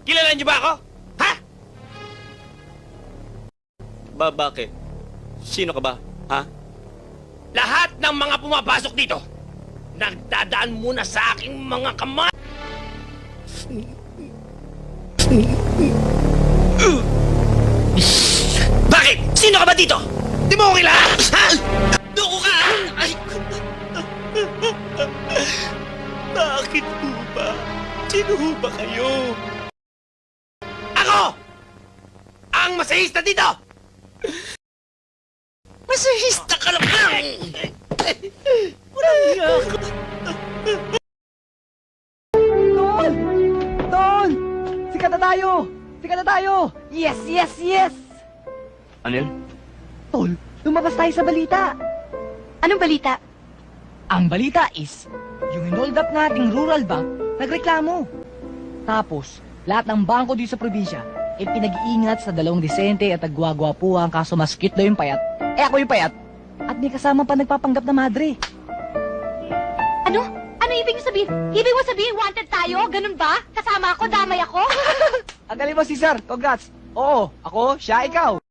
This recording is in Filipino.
Kilala niyo ba ako? Ha? Bakit? Sino ka ba? Ha? Lahat ng mga pumapasok dito, nagdadaan muna sa aking mga kamay. Bakit? Sino ka ba dito? Di mo ko kilala? Ha? Doko ka! Ay! Bakit po ba? Sino ho ba kayo? Ako! Ang masahista dito! Masahista ka lang! Walang hiya ka! Tol! Tol! Sikat na tayo! Sikat na tayo! Yes, yes, yes! Ano yun? Tol, lumabas tayo sa balita. Anong balita? Ang balita is, yung inold up nating rural bank, nagreklamo. Tapos, lahat ng bangko dito sa probinsya, pinag-iingat sa dalawang disente at nagwagwapuhan kaso mas cute daw yung payat. Ako yung payat. At may kasama pa nagpapanggap na madre. Ano? Ano ibig mo sabihin? Ibig mo sabihin wanted tayo? Ganun ba? Kasama ako, damay ako? Ang galing mo, Cesar. Congrats. Oo, ako, siya, ikaw.